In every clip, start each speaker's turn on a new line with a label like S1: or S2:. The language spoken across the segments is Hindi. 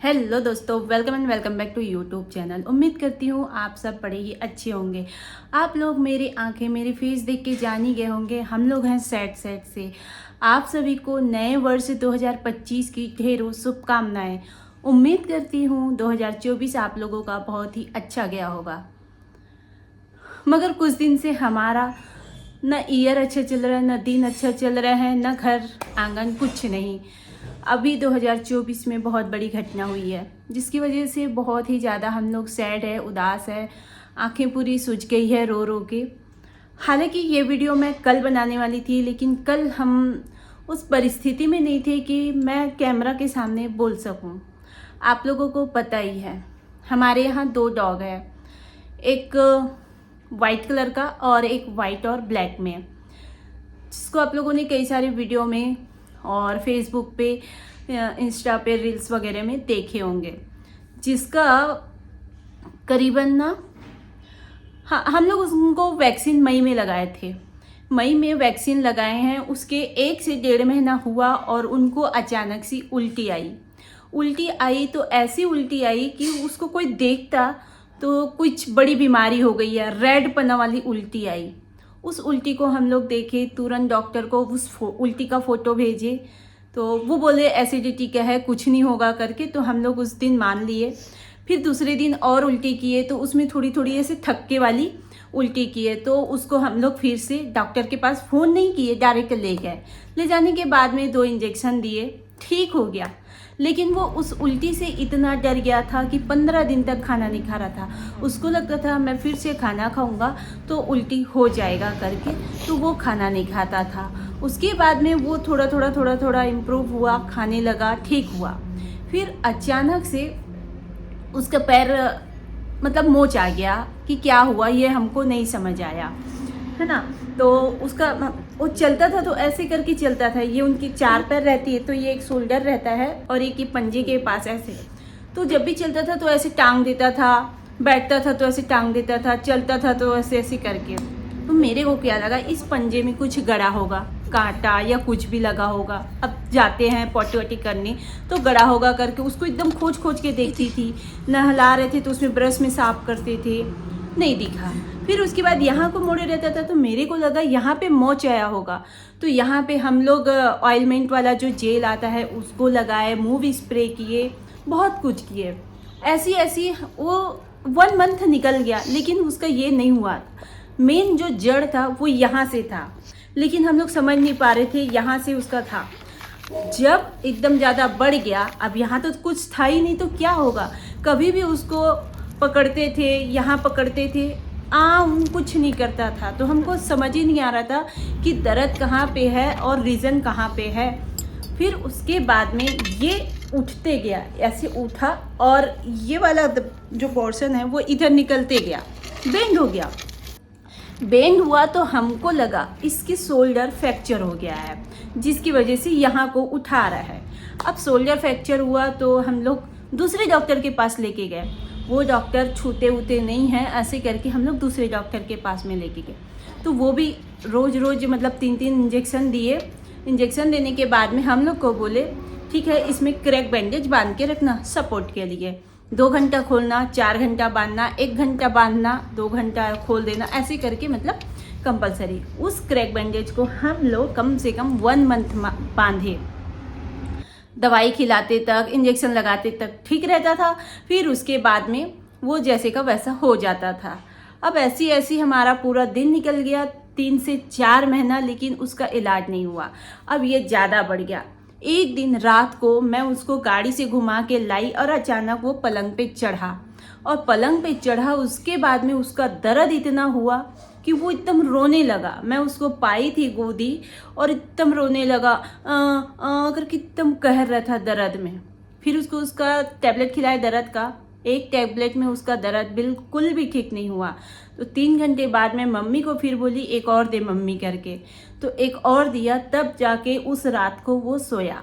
S1: हेलो दोस्तों, welcome and welcome back to YouTube channel. उम्मीद करती हूँ आप सब बड़े ही अच्छे होंगे। आप लोग मेरी आंखें, मेरी फेस देख के जान ही गए होंगे, हम लोग हैं सैट से। आप सभी को नए वर्ष 2025 की ढेरों शुभकामनाएं। उम्मीद करती हूँ 2024 आप लोगों का बहुत ही अच्छा गया होगा। मगर कुछ दिन से हमारा न ईयर अच्छा चल रहा है, न दिन अच्छा चल रहा है, न घर आंगन कुछ नहीं। अभी 2024 में बहुत बड़ी घटना हुई है जिसकी वजह से बहुत ही ज़्यादा हम लोग सैड है, उदास है, आंखें पूरी सूज गई है रो रो के। हालांकि ये वीडियो मैं कल बनाने वाली थी, लेकिन कल हम उस परिस्थिति में नहीं थे कि मैं कैमरा के सामने बोल सकूं। आप लोगों को पता ही है, हमारे यहाँ 2 डॉग है, एक वाइट कलर का और एक वाइट और ब्लैक में, जिसको आप लोगों ने कई सारे वीडियो में और फेसबुक पे, इंस्टा पे, रील्स वगैरह में देखे होंगे। जिसका करीबन ना हम लोग उनको वैक्सीन मई में लगाए थे। मई में वैक्सीन लगाए हैं, उसके 1 से 1.5 महीना हुआ और उनको अचानक सी उल्टी आई तो ऐसी उल्टी आई कि उसको कोई देखता तो कुछ बड़ी बीमारी हो गई है, रेड पन्ना वाली उल्टी आई। उस उल्टी को हम लोग देखे, तुरंत डॉक्टर को उस उल्टी का फ़ोटो भेजे तो वो बोले एसिडिटी का है, कुछ नहीं होगा करके। तो हम लोग उस दिन मान लिए। फिर दूसरे दिन और उल्टी किए तो उसमें थोड़ी थोड़ी ऐसे थक्के वाली उल्टी किए, तो उसको हम लोग फिर से डॉक्टर के पास फ़ोन नहीं किए, डायरेक्ट ले गए। ले जाने के बाद में 2 इंजेक्शन दिए, ठीक हो गया। लेकिन वो उस उल्टी से इतना डर गया था कि 15 दिन तक खाना नहीं खा रहा था। उसको लगता था मैं फिर से खाना खाऊंगा तो उल्टी हो जाएगा करके, तो वो खाना नहीं खाता था। उसके बाद में वो थोड़ा थोड़ा इम्प्रूव हुआ, खाने लगा, ठीक हुआ। फिर अचानक से उसका पैर मतलब मोच आ गया कि क्या हुआ ये हमको नहीं समझ आया, है ना। तो उसका वो चलता था तो ऐसे करके चलता था। ये उनकी 4 पैर रहती है, तो ये एक शोल्डर रहता है और एक ये पंजे के पास ऐसे। तो जब भी चलता था तो ऐसे टांग देता था, बैठता था तो ऐसे टांग देता था, चलता था तो ऐसे ऐसे करके। तो मेरे को क्या लगा, इस पंजे में कुछ गड़ा होगा, कांटा या कुछ भी लगा होगा। अब जाते हैं पॉटी वॉटी करने तो गड़ा होगा करके उसको एकदम खोज खोज के देखती थी। नहला रहे थे तो उसमें ब्रश में साफ करते थे, नहीं दिखा। फिर उसके बाद यहाँ को मोड़े रहता था तो मेरे को लगा यहाँ पे मोच आया होगा। तो यहाँ पे हम लोग ऑयलमेंट वाला जो जेल आता है उसको लगाए, मूव स्प्रे किए, बहुत कुछ किए। ऐसी वो 1 मंथ निकल गया, लेकिन उसका ये नहीं हुआ। मेन जो जड़ था वो यहाँ से था, लेकिन हम लोग समझ नहीं पा रहे थे यहाँ से उसका था। जब एकदम ज़्यादा बढ़ गया, अब यहाँ तो कुछ था ही नहीं तो क्या होगा। कभी भी उसको पकड़ते थे, यहाँ पकड़ते थे, कुछ नहीं करता था। तो हमको समझ ही नहीं आ रहा था कि दर्द कहाँ पे है और रीज़न कहाँ पे है। फिर उसके बाद में ये उठते गया, ऐसे उठा और ये वाला जो पोर्शन है वो इधर निकलते गया, बेंड हो गया। बेंड हुआ तो हमको लगा इसकी शोल्डर फ्रैक्चर हो गया है, जिसकी वजह से यहाँ को उठा रहा है। अब शोल्डर फ्रैक्चर हुआ तो हम लोग दूसरे डॉक्टर के पास लेके गए। वो डॉक्टर छूते उते नहीं हैं, ऐसे करके हम लोग दूसरे डॉक्टर के पास में लेके गए। तो वो भी रोज़ मतलब 3-3 इंजेक्शन दिए। इंजेक्शन देने के बाद में हम लोग को बोले ठीक है, इसमें क्रैक बैंडेज बांध के रखना सपोर्ट के लिए। 2 घंटा खोलना, 4 घंटा बांधना, 1 घंटा बांधना, 2 घंटा खोल देना, ऐसे करके मतलब कंपलसरी। उस क्रैक बैंडेज को हम लोग कम से कम 1 मंथ बांधे। दवाई खिलाते तक, इंजेक्शन लगाते तक ठीक रहता था। फिर उसके बाद में वो जैसे का वैसा हो जाता था। अब ऐसी हमारा पूरा दिन निकल गया, 3 से 4 महीना, लेकिन उसका इलाज नहीं हुआ। अब ये ज़्यादा बढ़ गया। एक दिन रात को मैं उसको गाड़ी से घुमा के लाई और अचानक वो पलंग पे चढ़ा, और पलंग पे चढ़ा उसके बाद में उसका दर्द इतना हुआ कि वो एकदम रोने लगा। मैं उसको पाई थी गोदी और एकदम रोने लगा, करके एकदम कह रहा था दर्द में। फिर उसको उसका टैबलेट खिलाया दर्द का, 1 टैबलेट में उसका दर्द बिल्कुल भी ठीक नहीं हुआ। तो 3 घंटे बाद में मम्मी को फिर बोली एक और दे मम्मी करके, तो एक और दिया। तब जाके उस रात को वो सोया,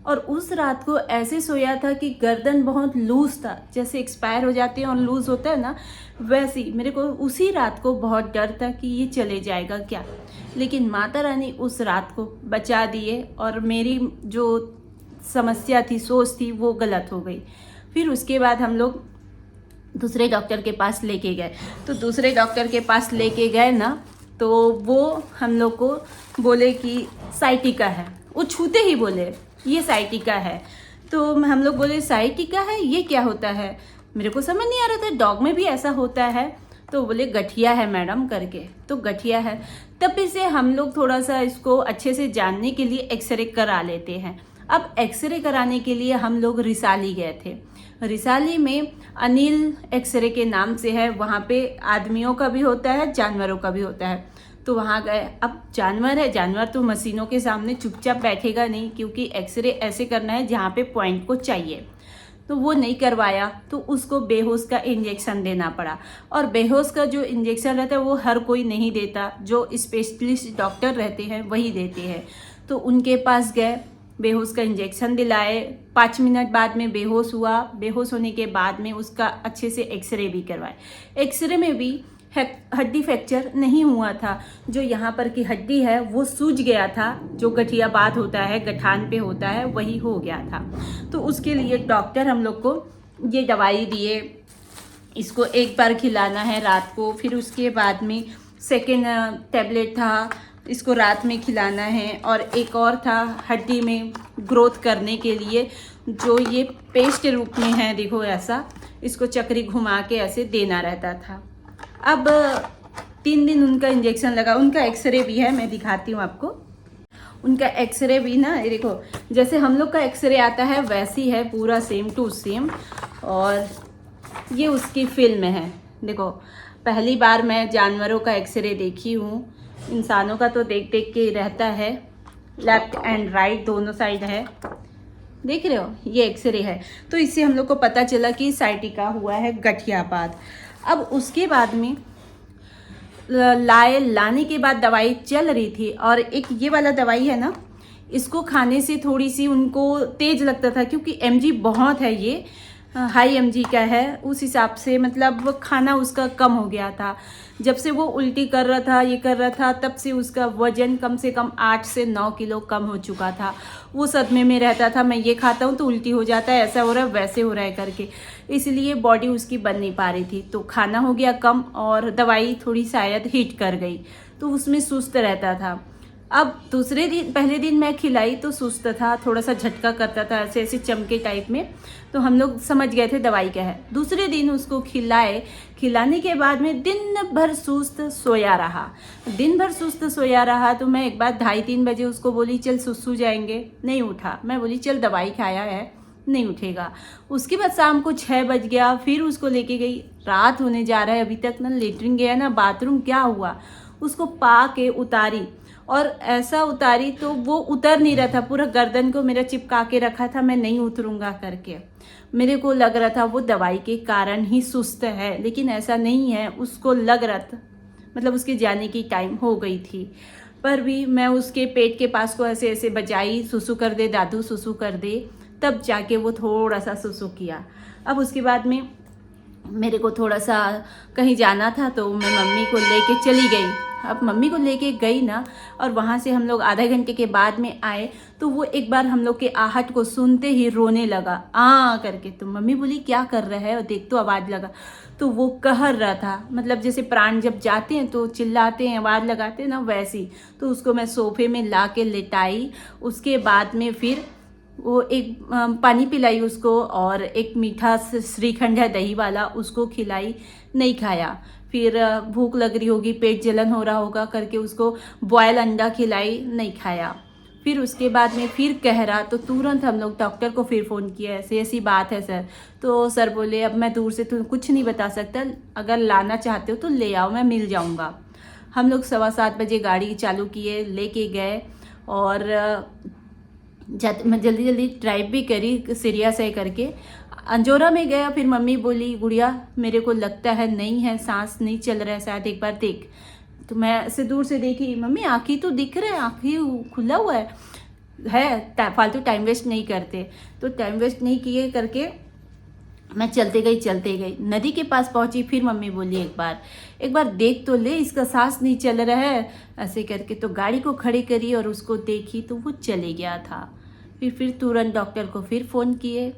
S1: और उस रात को ऐसे सोया था कि गर्दन बहुत लूज था, जैसे एक्सपायर हो जाते हैं और लूज होता है ना, वैसे ही। मेरे को उसी रात को बहुत डर था कि ये चले जाएगा क्या, लेकिन माता रानी उस रात को बचा दिए और मेरी जो समस्या थी, सोच थी, वो गलत हो गई। फिर उसके बाद हम लोग दूसरे डॉक्टर के पास लेके गए। तो दूसरे डॉक्टर के पास लेके गए ना, तो वो हम लोग को बोले कि साइटिका है। वो छूते ही बोले ये साइटिका है। तो हम लोग बोले साइटिका है, ये क्या होता है? मेरे को समझ नहीं आ रहा था, डॉग में भी ऐसा होता है? तो बोले गठिया है मैडम करके। तो गठिया है, तब से हम लोग थोड़ा सा इसको अच्छे से जानने के लिए एक्सरे करा लेते हैं। अब एक्सरे कराने के लिए हम लोग रिसाली गए थे। रिसाली में अनिल एक्सरे के नाम से है, वहाँ पे आदमियों का भी होता है, जानवरों का भी होता है। तो वहाँ गए। अब जानवर है, जानवर तो मशीनों के सामने चुपचाप बैठेगा नहीं, क्योंकि एक्सरे ऐसे करना है जहाँ पे पॉइंट को चाहिए। तो वो नहीं करवाया, तो उसको बेहोश का इंजेक्शन देना पड़ा। और बेहोश का जो इंजेक्शन रहता है वो हर कोई नहीं देता, जो स्पेशलिस्ट डॉक्टर रहते हैं वही देते हैं। तो उनके पास गए, बेहोश का इंजेक्शन दिलाए। 5 मिनट बाद में बेहोश हुआ। बेहोश होने के बाद में उसका अच्छे से एक्सरे भी करवाए। एक्सरे में भी हड्डी फ्रैक्चर नहीं हुआ था। जो यहाँ पर की हड्डी है वो सूज गया था, जो गठियाबाद होता है, गठान पे होता है, वही हो गया था। तो उसके लिए डॉक्टर हम लोग को ये दवाई दिए, इसको एक बार खिलाना है रात को। फिर उसके बाद में सेकेंड टैबलेट था, इसको रात में खिलाना है। और एक और था हड्डी में ग्रोथ करने के लिए, जो ये पेस्ट रूप में है, देखो ऐसा, इसको चक्री घुमा के ऐसे देना रहता था। अब 3 दिन उनका इंजेक्शन लगा। उनका एक्सरे भी है, मैं दिखाती हूँ आपको। उनका एक्सरे भी ना, ये देखो, जैसे हम लोग का एक्सरे आता है वैसी है, पूरा सेम टू सेम। और ये उसकी फिल्म है, देखो। पहली बार मैं जानवरों का एक्सरे देखी हूँ, इंसानों का तो देख देख के रहता है। लेफ्ट एंड राइट दोनों साइड है, देख रहे हो, ये एक्सरे है। तो इससे हम लोग को पता चला कि साइटिका हुआ है गठियाबाद। अब उसके बाद में लाने के बाद दवाई चल रही थी। और एक ये वाला दवाई है ना, इसको खाने से थोड़ी सी उनको तेज लगता था, क्योंकि एमजी बहुत है, ये हाई एमजी का है। उस हिसाब से मतलब खाना उसका कम हो गया था। जब से वो उल्टी कर रहा था, ये कर रहा था, तब से उसका वजन कम से कम 8 से 9 किलो कम हो चुका था। वो सदमे में रहता था, मैं ये खाता हूँ तो उल्टी हो जाता है, ऐसा हो रहा है, वैसे हो रहा है करके। इसलिए बॉडी उसकी बन नहीं पा रही थी। तो खाना हो गया कम, और दवाई थोड़ी शायद हिट कर गई, तो उसमें सुस्त रहता था। अब दूसरे दिन, पहले दिन मैं खिलाई तो सुस्त था, थोड़ा सा झटका करता था, ऐसे ऐसे चमके टाइप में। तो हम लोग समझ गए थे दवाई क्या है। दूसरे दिन उसको खिलाए, खिलाने के बाद में दिन भर सुस्त सोया रहा। दिन भर सुस्त सोया रहा। तो मैं एक बार 2:30-3 बजे उसको बोली चल सुसु जाएंगे, नहीं उठा। मैं बोली चल दवाई खाया है, नहीं उठेगा। उसके बाद शाम को 6 बज गया, फिर उसको लेके गई। रात होने जा रहा है, अभी तक ना लेटरिन गया ना बाथरूम, क्या हुआ, उसको पा के उतारी। और ऐसा उतारी तो वो उतर नहीं रहा था, पूरा गर्दन को मेरा चिपका के रखा था, मैं नहीं उतरूंगा करके। मेरे को लग रहा था वो दवाई के कारण ही सुस्त है, लेकिन ऐसा नहीं है। उसको लग रहा था, मतलब उसके जाने की टाइम हो गई थी। पर भी मैं उसके पेट के पास को ऐसे ऐसे बजाई, सुसु कर दे दादू, सुसु कर दे, तब जाके वो थोड़ा सा सुसु किया। अब उसके बाद में मेरे को थोड़ा सा कहीं जाना था, तो मैं मम्मी को लेके चली गई। अब मम्मी को लेके गई ना, और वहाँ से हम लोग आधा घंटे के बाद में आए, तो वो एक बार हम लोग के आहट को सुनते ही रोने लगा करके। तो मम्मी बोली क्या कर रहा है, और देख तो आवाज़ लगा। तो वो कहर रहा था, मतलब जैसे प्राण जब जाते हैं तो चिल्लाते हैं, आवाज़ लगाते हैं ना, वैसी। तो उसको मैं सोफे में ला के लेटाई। उसके बाद में फिर वो एक पानी पिलाई उसको, और एक मीठा श्रीखंड है दही वाला, उसको खिलाई, नहीं खाया। फिर भूख लग रही होगी, पेट जलन हो रहा होगा करके उसको बॉयल अंडा खिलाई, नहीं खाया। फिर उसके बाद में फिर कह रहा, तो तुरंत हम लोग डॉक्टर को फिर फ़ोन किया, ऐसी ऐसी बात है सर। तो सर बोले अब मैं दूर से तो कुछ नहीं बता सकता, अगर लाना चाहते हो तो ले आओ, मैं मिल जाऊँगा। हम लोग 7:15 बजे गाड़ी चालू किए, लेके गए। और मैं जल्दी जल्दी ड्राइव भी करी, सीरियस है करके। अंजोरा में गया, फिर मम्मी बोली गुड़िया मेरे को लगता है नहीं है, सांस नहीं चल रहा है शायद, एक बार देख। तो मैं ऐसे दूर से देखी, मम्मी आँखें तो दिख रहे हैं, आँखें खुला हुआ है। फालतू टाइम वेस्ट नहीं करते। तो टाइम वेस्ट नहीं किए करके मैं चलते गई। नदी के पास पहुंची, फिर मम्मी बोली एक बार देख तो ले, इसका सांस नहीं चल रहा है, ऐसे करके। तो गाड़ी को खड़ी करी और उसको देखी, तो वो चले गया था। फिर तुरंत डॉक्टर को फिर फ़ोन किए,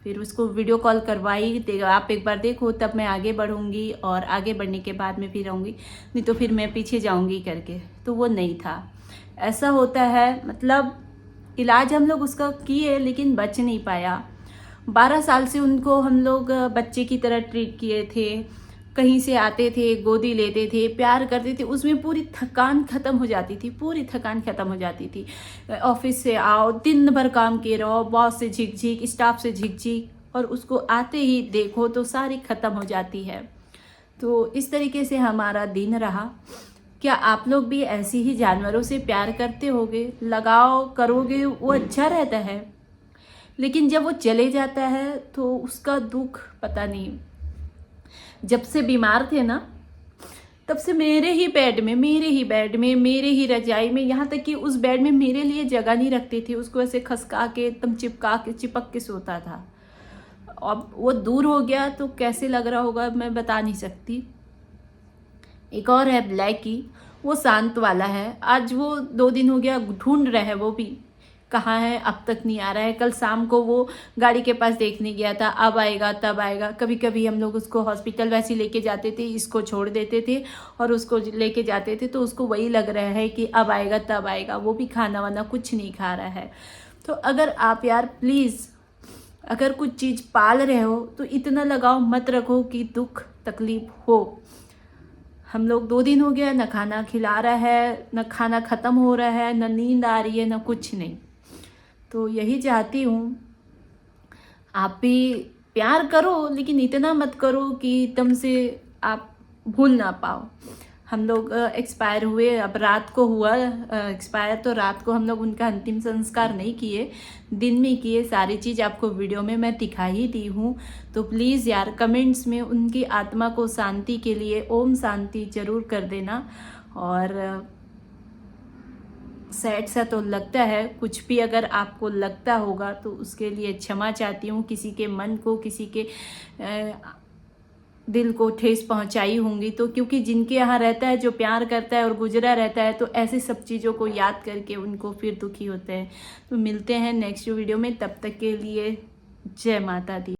S1: फिर उसको वीडियो कॉल करवाई, आप एक बार देखो तब मैं आगे बढ़ूँगी और आगे बढ़ने के बाद में फिर आऊँगी, नहीं तो फिर मैं पीछे जाऊँगी करके। तो वो नहीं था। ऐसा होता है, मतलब इलाज हम लोग उसका किए लेकिन बच नहीं पाया। 12 साल से उनको हम लोग बच्चे की तरह ट्रीट किए थे। कहीं से आते थे, गोदी लेते थे, प्यार करते थे, उसमें पूरी थकान ख़त्म हो जाती थी, पूरी थकान ख़त्म हो जाती थी। ऑफिस से आओ, दिन भर काम किए रहो, बॉस से झिक, स्टाफ से झिक, और उसको आते ही देखो तो सारी ख़त्म हो जाती है। तो इस तरीके से हमारा दिन रहा। क्या आप लोग भी ऐसे ही जानवरों से प्यार करते होगे? लगाओ करोगे, वो अच्छा रहता है, लेकिन जब वो चले जाता है तो उसका दुख पता नहीं। जब से बीमार थे ना, तब से मेरे ही बेड में, मेरे ही रजाई में, यहाँ तक कि उस बेड में मेरे लिए जगह नहीं रखती थी। उसको ऐसे खसका के एकदम चिपक के सोता था। अब वो दूर हो गया तो कैसे लग रहा होगा मैं बता नहीं सकती। एक और है ब्लैकी, वो शांत वाला है। आज वो 2 दिन हो गया ढूंढ रहे हैं, वो भी कहाँ है, अब तक नहीं आ रहा है। कल शाम को वो गाड़ी के पास देखने गया था, अब आएगा तब आएगा। कभी कभी हम लोग उसको हॉस्पिटल वैसे लेके जाते थे, इसको छोड़ देते थे और उसको लेके जाते थे, तो उसको वही लग रहा है कि अब आएगा तब आएगा। वो भी खाना वाना कुछ नहीं खा रहा है। तो अगर आप यार प्लीज़, अगर कुछ चीज़ पाल रहे हो तो इतना लगाव मत रखो कि दुख तकलीफ हो। हम लोग 2 दिन हो गया, न खाना खिला रहा है, न खाना ख़त्म हो रहा है, न नींद आ रही है, न कुछ नहीं। तो यही चाहती हूँ, आप भी प्यार करो, लेकिन इतना मत करो कि एकदम से आप भूल ना पाओ। हम लोग एक्सपायर हुए, अब रात को हुआ एक्सपायर, तो रात को हम लोग उनका अंतिम संस्कार नहीं किए, दिन में किए। सारी चीज़ आपको वीडियो में मैं दिखा ही दी हूँ। तो प्लीज़ यार कमेंट्स में उनकी आत्मा को शांति के लिए ओम शांति ज़रूर कर देना। और सैड सा तो लगता है, कुछ भी अगर आपको लगता होगा तो उसके लिए क्षमा चाहती हूँ। किसी के मन को, किसी के दिल को ठेस पहुंचाई होंगी तो, क्योंकि जिनके यहाँ रहता है, जो प्यार करता है और गुजरा रहता है, तो ऐसे सब चीज़ों को याद करके उनको फिर दुखी होते हैं। तो मिलते हैं नेक्स्ट वीडियो में, तब तक के लिए जय माता दी।